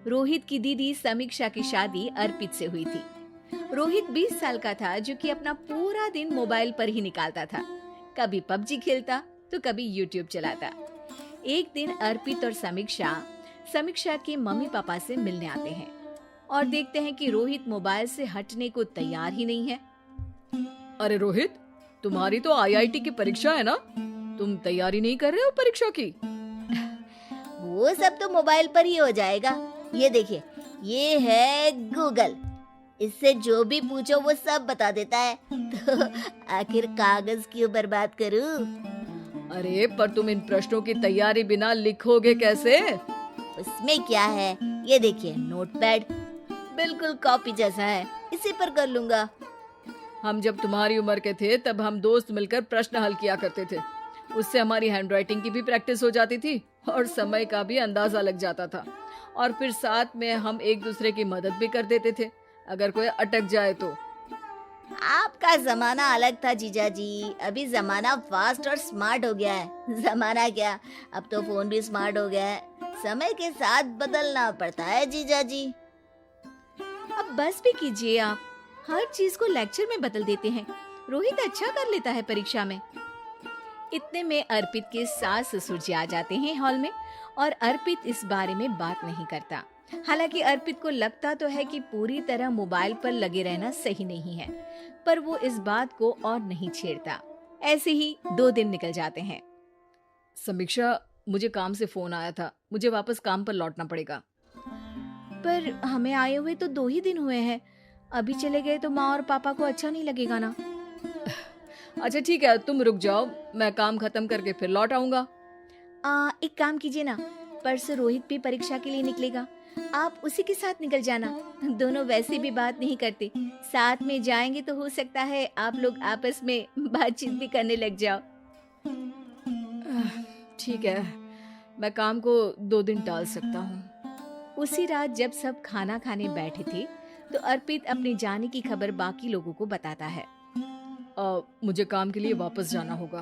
रोहित की दीदी समीक्षा की शादी अर्पित से हुई थी। रोहित 20 साल का था, जो कि अपना पूरा दिन मोबाइल पर ही निकालता था। कभी पबजी खेलता तो कभी यूट्यूब चलाता। एक दिन अर्पित और समीक्षा समीक्षा के मम्मी पापा से मिलने आते हैं और देखते हैं कि रोहित मोबाइल से हटने को तैयार ही नहीं है। अरे रोहित, तुम्हारी तो आईआईटी की परीक्षा है ना? तुम तैयारी नहीं कर रहे हो परीक्षा की? वो सब तो मोबाइल पर ही हो जाएगा। ये देखिए, ये है गूगल। इससे जो भी पूछो वो सब बता देता है। तो आखिर कागज क्यों बर्बाद करूं? अरे पर तुम इन प्रश्नों की तैयारी बिना लिखोगे कैसे? उसमें क्या है, ये देखिए नोटपैड, बिल्कुल कॉपी जैसा है, इसी पर कर लूंगा। हम जब तुम्हारी उम्र के थे तब हम दोस्त मिलकर प्रश्न हल किया करते थे। उससे हमारी हैंडराइटिंग की भी प्रैक्टिस हो जाती थी और समय का भी अंदाजा लग जाता था। और फिर साथ में हम एक दूसरे की मदद भी कर देते थे अगर कोई अटक जाए तो। आपका जमाना अलग था जीजा जी, अभी जमाना फास्ट और स्मार्ट हो गया है। जमाना क्या, अब तो फोन भी स्मार्ट हो गया है। समय के साथ बदलना पड़ता है जीजा जी। अब बस भी कीजिए, आप हर चीज को लेक्चर में बदल देते हैं। रोहित अच्छा कर लेता है परीक्षा में। इतने में अर्पित के सास ससुर जी आ जाते हैं हॉल में और अर्पित इस बारे में बात नहीं करता। हालांकि अर्पित को लगता तो है कि पूरी तरह मोबाइल पर लगे रहना सही नहीं है, पर वो इस बात को और नहीं छेड़ता। ऐसे ही 2 दिन निकल जाते हैं। समीक्षा, मुझे काम से फोन आया था, मुझे वापस काम पर लौटना पड़ेगा। पर हमें आए हुए तो 2 ही दिन हुए हैं। अभी चले गए तो माँ और पापा को अच्छा नहीं लगेगा ना। अच्छा ठीक है, तुम रुक जाओ, मैं काम खत्म करके फिर लौट आऊंगा। एक काम कीजिए ना, परसों रोहित भी परीक्षा के लिए निकलेगा, आप उसी के साथ निकल जाना। दोनों वैसे भी बात नहीं करते, साथ में जाएंगे तो हो सकता है आप लोग आपस में बातचीत भी करने लग जाओ। ठीक है, मैं काम को 2 दिन टाल सकता हूँ। उसी रात जब सब खाना खाने बैठे थे तो अर्पित अपने जाने की खबर बाकी लोगों को बताता है। मुझे काम के लिए वापस जाना होगा।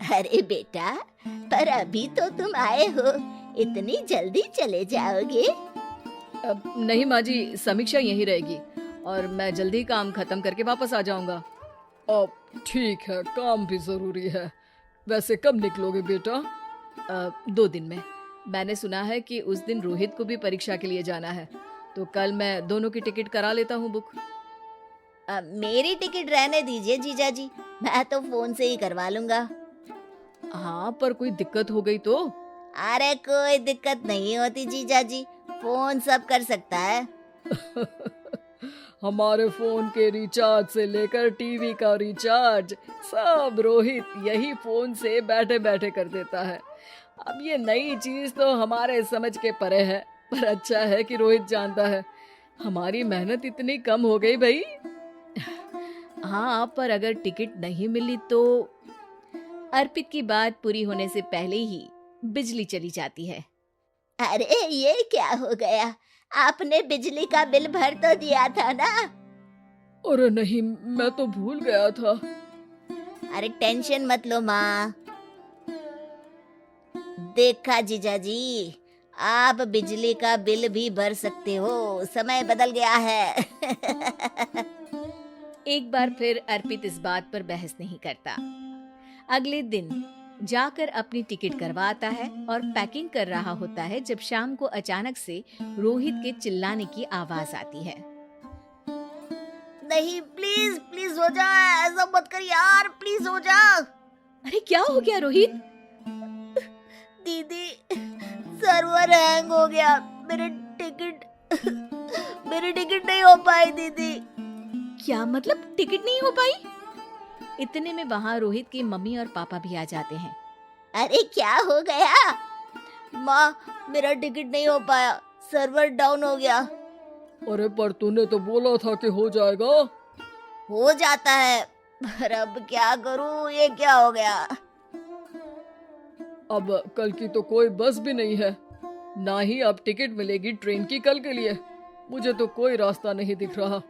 अरे बेटा, पर अभी तो तुम आए हो, इतनी जल्दी चले जाओगे? नहीं माँ जी, समीक्षा यहीं रहेगी और मैं जल्दी काम खत्म करके वापस आ जाऊंगा। ठीक है, काम भी जरूरी है। वैसे कब निकलोगे बेटा? 2 दिन में। मैंने सुना है कि उस दिन रोहित को भी परीक्षा के लिए जाना है, तो कल मैं दोनों की टिकट करा लेता हूँ बुक। मेरी टिकट रहने दीजिए जीजा जी, मैं तो फोन से ही करवा लूंगा। हाँ, पर कोई दिक्कत हो गई तो? अरे कोई दिक्कत नहीं होती जीजा जी, फोन सब कर सकता है। हमारे फोन के रिचार्ज से लेकर टीवी का रिचार्ज सब रोहित यही फोन से बैठे बैठे कर देता है। अब ये नई चीज तो हमारे समझ के परे है, पर अच्छा है कि रोहित जानता है। हमारी मेहनत इतनी कम हो गई भाई। हाँ, पर अगर टिकट नहीं मिली तो? अर्पित की बात पूरी होने से पहले ही बिजली चली जाती है। अरे ये क्या हो गया, आपने बिजली का बिल भर तो दिया था ना? अरे नहीं, मैं तो भूल गया था। अरे टेंशन मत लो माँ। देखा जीजा जी, आप बिजली का बिल भी भर सकते हो, समय बदल गया है। एक बार फिर अर्पित इस बात पर बहस नहीं करता। अगले दिन जाकर अपनी टिकट करवाता है और पैकिंग कर रहा होता है जब शाम को अचानक से रोहित के चिल्लाने की आवाज आती है। नहीं, प्लीज प्लीज हो जा, ऐसा मत कर यार, प्लीज हो जा। अरे क्या हो गया रोहित? दीदी, सर्वर हैंग हो गया, मेरी टिकट नहीं हो पाई दीदी। क्या मतलब टिकट नहीं हो पाई? इतने में वहाँ रोहित की मम्मी और पापा भी आ जाते हैं। अरे क्या हो गया? माँ, मेरा टिकट नहीं हो पाया, सर्वर डाउन हो गया। अरे पर तूने तो बोला था कि हो जाएगा। हो जाता है, पर अब क्या करूँ, ये क्या हो गया? अब कल की तो कोई बस भी नहीं है, ना ही अब टिकट मिलेगी ट्रेन की कल के लिए। मुझे तो कोई रास्ता नहीं दिख रहा।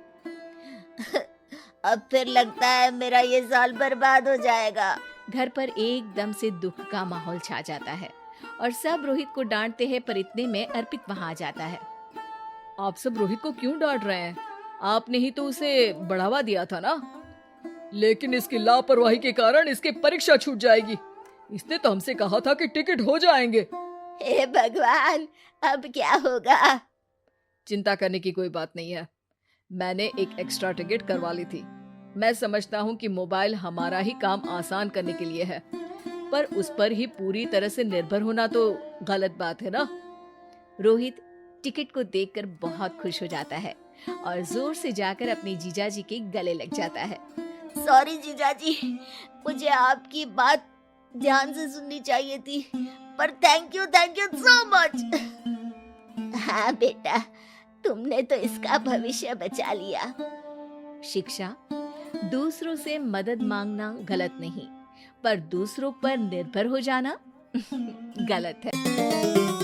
अब फिर लगता है मेरा ये साल बर्बाद हो जाएगा। घर पर एकदम से दुख का माहौल छा जाता है और सब रोहित को डांटते हैं, पर इतने में अर्पित वहाँ आ जाता है। आप सब रोहित को क्यों डांट रहे हैं? आपने ही तो उसे बढ़ावा दिया था ना। लेकिन इसकी लापरवाही के कारण इसकी परीक्षा छूट जाएगी। इसने तो हमसे कहा था कि टिकट हो जाएंगे। हे भगवान, अब क्या होगा? चिंता करने की कोई बात नहीं है। मैंने एक एक्स्ट्रा टिकट करवा ली थी। मैं समझता हूँ कि मोबाइल हमारा ही काम आसान करने के लिए है, पर उस पर ही पूरी तरह से निर्भर होना तो गलत बात है ना। रोहित टिकट को देखकर बहुत खुश हो जाता है और जोर से जाकर अपने जीजाजी के गले लग जाता है। सॉरी जीजाजी, मुझे आपकी बात ध्यान से सुननी चाहिए थी, पर थैंक यू सो मच। हाँ बेटा, तुमने तो इसका भविष्य बचा लिया। शिक्षा, दूसरों से मदद मांगना गलत नहीं, पर दूसरों पर निर्भर हो जाना गलत है।